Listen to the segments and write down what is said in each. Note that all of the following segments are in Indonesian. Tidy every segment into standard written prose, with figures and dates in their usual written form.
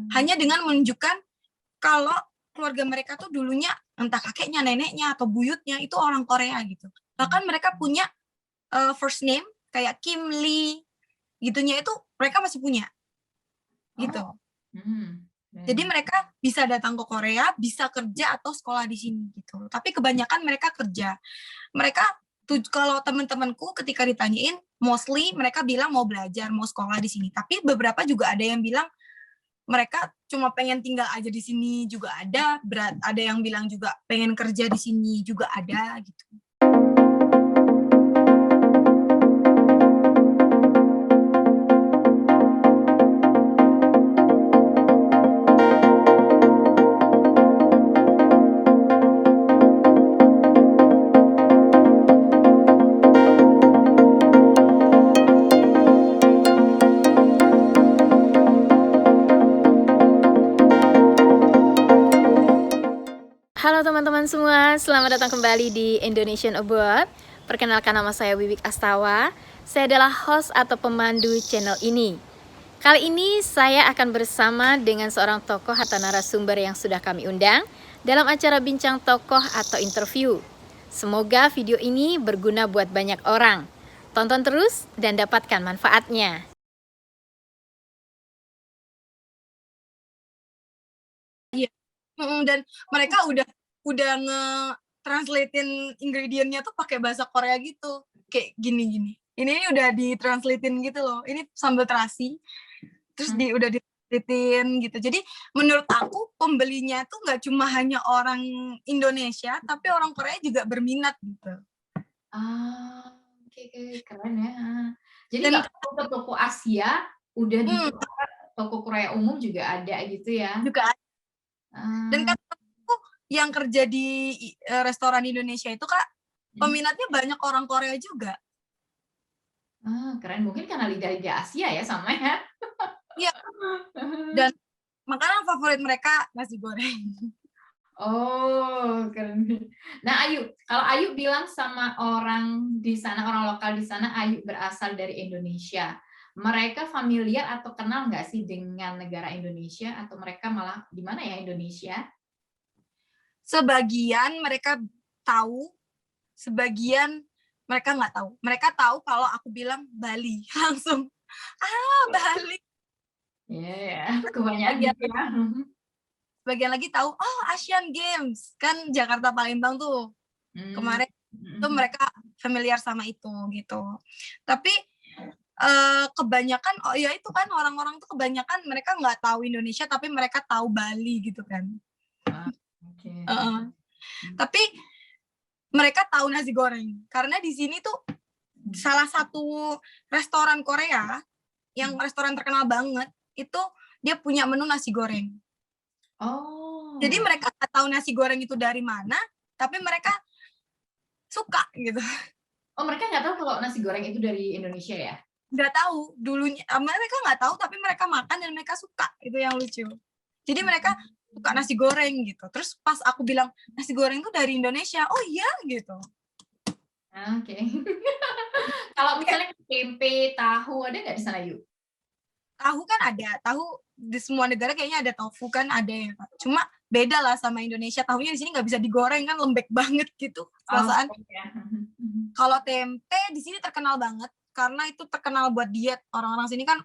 hanya dengan menunjukkan kalau keluarga mereka tuh dulunya entah kakeknya, neneknya, atau buyutnya itu orang Korea gitu. Bahkan mereka punya first name kayak Kim Lee gitunya itu mereka masih punya gitu. Jadi mereka bisa datang ke Korea, bisa kerja atau sekolah di sini gitu. Tapi kebanyakan mereka kerja. Mereka kalau teman-temanku ketika ditanyain, mostly mereka bilang mau belajar, mau sekolah di sini. Tapi beberapa juga ada yang bilang mereka cuma pengen tinggal aja di sini juga ada. Ada yang bilang juga pengen kerja di sini juga ada gitu. Halo teman-teman semua, selamat datang kembali di Indonesian Abroad. Perkenalkan, nama saya Wiwik Astawa. Saya adalah host atau pemandu channel ini. Kali ini saya akan bersama dengan seorang tokoh atau narasumber yang sudah kami undang dalam acara bincang tokoh atau interview. Semoga video ini berguna buat banyak orang. Tonton terus dan dapatkan manfaatnya. Dan mereka udah nge-translatein ingredientnya tuh pakai bahasa Korea gitu, kayak gini-gini. Ini udah ditranslatein gitu loh. Ini sambal terasi, terus udah ditranslatein gitu. Jadi menurut aku pembelinya tuh nggak cuma hanya orang Indonesia, tapi orang Korea juga berminat gitu. Oke, keren ya. Jadi nggak perlu ke toko Asia, udah di toko Korea umum juga ada gitu ya? Juga ada. Dan kan aku yang kerja di restoran Indonesia itu Kak, peminatnya banyak orang Korea juga. Keren, mungkin karena lidah Asia ya sama ya? Iya. Dan makanan favorit mereka nasi goreng. Oh, keren. Nah, Ayu, kalau Ayu bilang sama orang di sana, orang lokal di sana, Ayu berasal dari Indonesia. Mereka familiar atau kenal nggak sih dengan negara Indonesia, atau mereka malah di mana ya Indonesia? Sebagian mereka tahu, sebagian mereka nggak tahu. Mereka tahu kalau aku bilang Bali, langsung Bali. Iya, kebanyakan gitu ya. Sebagian lagi tahu, oh Asian Games, kan Jakarta Palembang tuh. Kemarin tuh mereka familiar sama itu gitu. Tapi kebanyakan, oh ya itu kan orang-orang tuh kebanyakan mereka nggak tahu Indonesia, tapi mereka tahu Bali gitu kan. Tapi mereka tahu nasi goreng, karena di sini tuh salah satu restoran Korea yang restoran terkenal banget itu dia punya menu nasi goreng. Jadi mereka nggak tahu nasi goreng itu dari mana, tapi mereka suka gitu. Oh, mereka nggak tahu kalau nasi goreng itu dari Indonesia ya? Nggak tahu dulunya, mereka nggak tahu, tapi mereka makan dan mereka suka. Itu yang lucu. Jadi mereka suka nasi goreng gitu. Terus pas aku bilang nasi goreng itu dari Indonesia, oh iya gitu. Oke. Kalau misalnya tempe, tahu, ada nggak di sana, Yu? Tahu kan ada, tahu di semua negara kayaknya ada tofu kan ada ya Kak. Cuma beda lah sama Indonesia, tahunya di sini nggak bisa digoreng kan, lembek banget gitu perasaan. Kalau tempe di sini terkenal banget karena itu terkenal buat diet. Orang-orang sini kan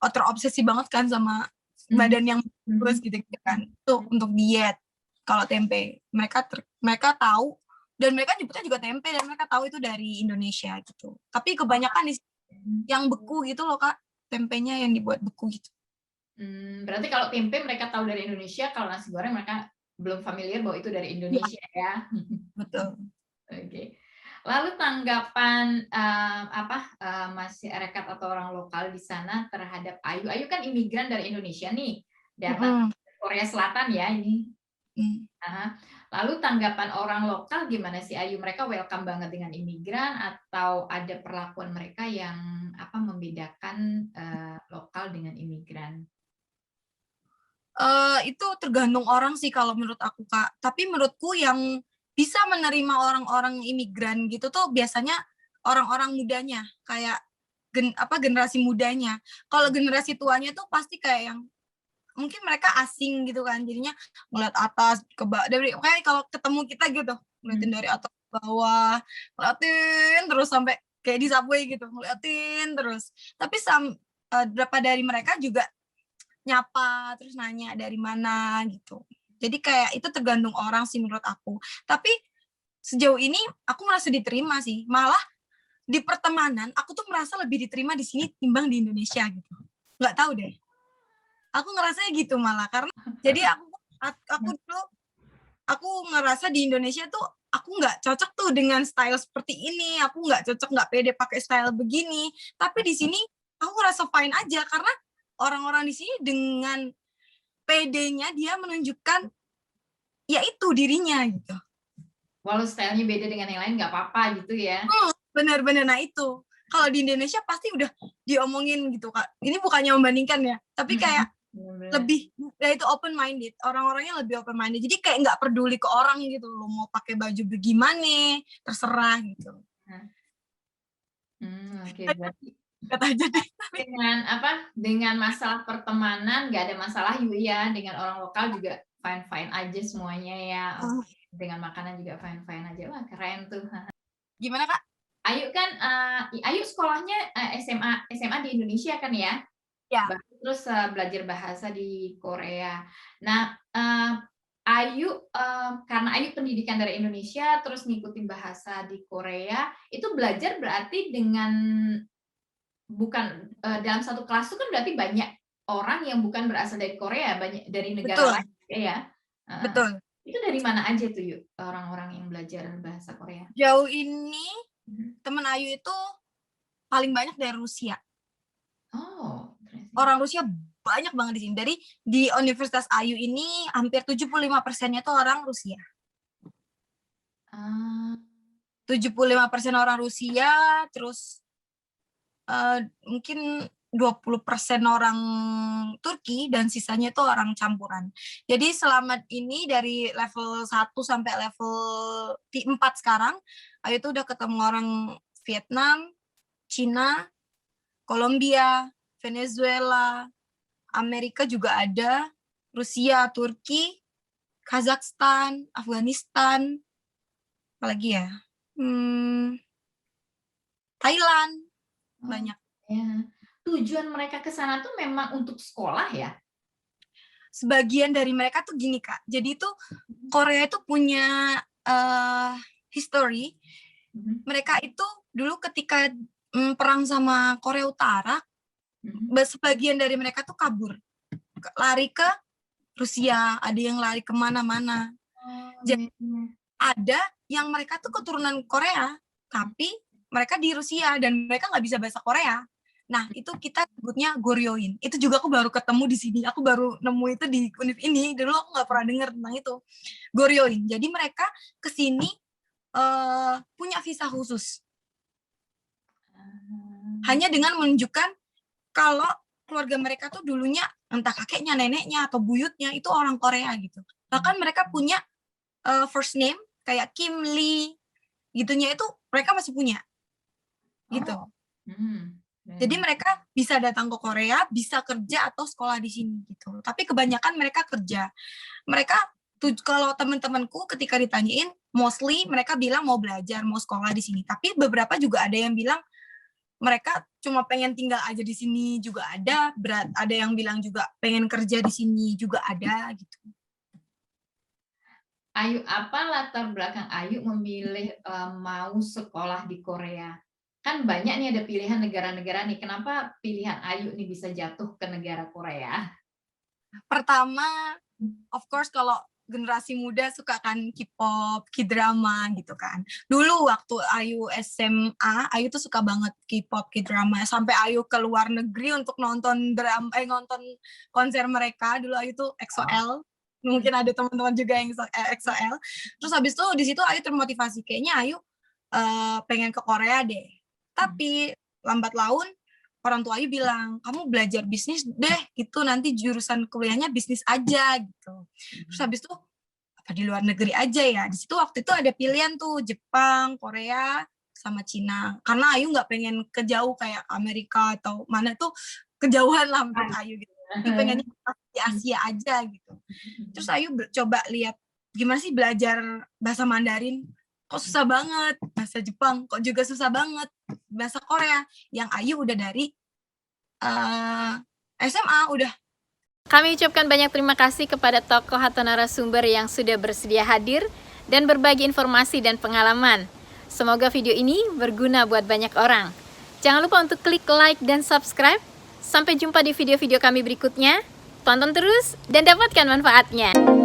terobsesi banget kan sama badan yang bagus gitu kan. Itu untuk diet. Kalau tempe mereka tahu dan mereka nyebutnya juga tempe dan mereka tahu itu dari Indonesia gitu. Tapi kebanyakan di yang beku gitu loh Kak, tempenya yang dibuat beku gitu. Berarti kalau tempe mereka tahu dari Indonesia, kalau nasi goreng mereka belum familiar bahwa itu dari Indonesia ya? Betul. Oke. Lalu tanggapan masyarakat atau orang lokal di sana terhadap Ayu. Ayu kan imigran dari Indonesia nih, datang ke Korea Selatan ya ini. Lalu tanggapan orang lokal gimana sih Ayu? Mereka welcome banget dengan imigran atau ada perlakuan mereka yang membedakan lokal dengan imigran? Itu tergantung orang sih kalau menurut aku Kak. Tapi menurutku yang bisa menerima orang-orang imigran gitu tuh biasanya orang-orang mudanya, kayak generasi mudanya. Kalau generasi tuanya tuh pasti kayak yang mungkin mereka asing gitu kan, jadinya ngeliat atas ke bawah, dari kayak kalau ketemu kita gitu ngeliatin dari atas ke bawah, ngeliatin terus sampai kayak di subway gitu ngeliatin terus. Tapi beberapa dari mereka juga nyapa terus nanya dari mana gitu. Jadi kayak itu tergantung orang sih menurut aku. Tapi sejauh ini aku merasa diterima sih, malah di pertemanan aku tuh merasa lebih diterima di sini timbang di Indonesia gitu. Nggak tahu deh, aku ngerasanya gitu malah, karena jadi aku dulu aku ngerasa di Indonesia tuh aku nggak cocok tuh dengan style seperti ini, aku nggak cocok, nggak pede pakai style begini. Tapi di sini aku ngerasa fine aja, karena orang-orang di sini dengan pedenya dia menunjukkan ya itu dirinya gitu. Walau stylenya beda dengan yang lain nggak apa-apa gitu ya. Bener-bener, nah itu. Kalau di Indonesia pasti udah diomongin gitu, Kak. Ini bukannya membandingkan ya, tapi kayak lebih, ya itu open minded. Orang-orangnya lebih open minded. Jadi kayak nggak peduli ke orang gitu. Lo mau pakai baju bagaimana, terserah gitu. Oke, berarti Kata aja deh. dengan masalah pertemanan nggak ada masalah Yu ya, dengan orang lokal juga fine aja semuanya ya. Dengan makanan juga fine aja. Wah, keren tuh. Gimana, Kak? Ayu kan Ayu sekolahnya SMA di Indonesia kan ya? Ya. Terus belajar bahasa di Korea. Nah, Ayu karena Ayu pendidikan dari Indonesia terus ngikutin bahasa di Korea, itu belajar berarti dengan bukan dalam satu kelas itu kan berarti banyak orang yang bukan berasal dari Korea, banyak dari negara lain ya. Betul. Itu dari mana aja tuh Yuk, orang-orang yang belajar bahasa Korea? Jauh ini temen Ayu itu paling banyak dari Rusia. Oh, orang Rusia banyak banget di sini. Di Universitas Ayu ini hampir 75%-nya tuh orang Rusia. 75% orang Rusia, terus mungkin 20% orang Turki, dan sisanya itu orang campuran. Jadi selama ini dari level 1 sampai level 4 sekarang, Ayu tuh udah ketemu orang Vietnam, Cina, Kolombia, Venezuela, Amerika juga ada, Rusia, Turki, Kazakhstan, Afghanistan, apalagi ya? Thailand, banyak. Ya. Tujuan mereka ke sana tuh memang untuk sekolah ya? Sebagian dari mereka tuh gini, Kak. Jadi tuh Korea itu punya history. Mereka itu dulu ketika perang sama Korea Utara, sebagian dari mereka tuh kabur. Lari ke Rusia, ada yang lari kemana-mana. Jadi ada yang mereka tuh keturunan Korea, tapi mereka di Rusia dan mereka nggak bisa bahasa Korea. Nah, itu kita sebutnya Goryeo-in. Itu juga aku baru ketemu di sini. Aku baru nemu itu di univ ini. Dulu aku nggak pernah dengar tentang itu. Goryeo-in. Jadi mereka ke sini punya visa khusus. Hanya dengan menunjukkan kalau keluarga mereka tuh dulunya entah kakeknya, neneknya, atau buyutnya itu orang Korea gitu. Bahkan mereka punya first name kayak Kim Lee gitunya, itu mereka masih punya gitu. Jadi mereka bisa datang ke Korea, bisa kerja atau sekolah di sini gitu. Tapi kebanyakan mereka kerja. Mereka kalau teman-temanku ketika ditanyain, mostly mereka bilang mau belajar, mau sekolah di sini. Tapi beberapa juga ada yang bilang mereka cuma pengen tinggal aja di sini juga ada. Ada yang bilang juga pengen kerja di sini juga ada gitu. Ayu, apa latar belakang Ayu memilih mau sekolah di Korea? Kan banyak nih ada pilihan negara-negara nih. Kenapa pilihan Ayu nih bisa jatuh ke negara Korea? Pertama, of course kalau generasi muda suka kan K-pop, K-drama gitu kan. Dulu waktu Ayu SMA, Ayu tuh suka banget K-pop, K-drama. Sampai Ayu ke luar negeri untuk nonton nonton konser mereka. Dulu Ayu tuh EXO-L. Mungkin ada teman-teman juga yang EXO-L. Terus habis itu di situ Ayu termotivasi, kayaknya Ayu pengen ke Korea deh. Tapi lambat laun orang tua Ayu bilang, kamu belajar bisnis deh, itu nanti jurusan kuliahnya bisnis aja gitu. Terus habis itu apa di luar negeri aja ya? Di situ waktu itu ada pilihan tuh Jepang, Korea, sama Cina. Karena Ayu nggak pengen kejauh kayak Amerika atau mana tuh kejauhan lah menurut Ayu gitu. Ayu pengennya di Asia aja gitu. Terus Ayu coba lihat gimana sih belajar bahasa Mandarin. Kok susah banget. Bahasa Jepang kok juga susah banget. Bahasa Korea yang Ayu udah dari SMA udah. Kami ucapkan banyak terima kasih kepada tokoh atau narasumber yang sudah bersedia hadir dan berbagi informasi dan pengalaman. Semoga video ini berguna buat banyak orang. Jangan lupa untuk klik like dan subscribe. Sampai jumpa di video-video kami berikutnya. Tonton terus dan dapatkan manfaatnya.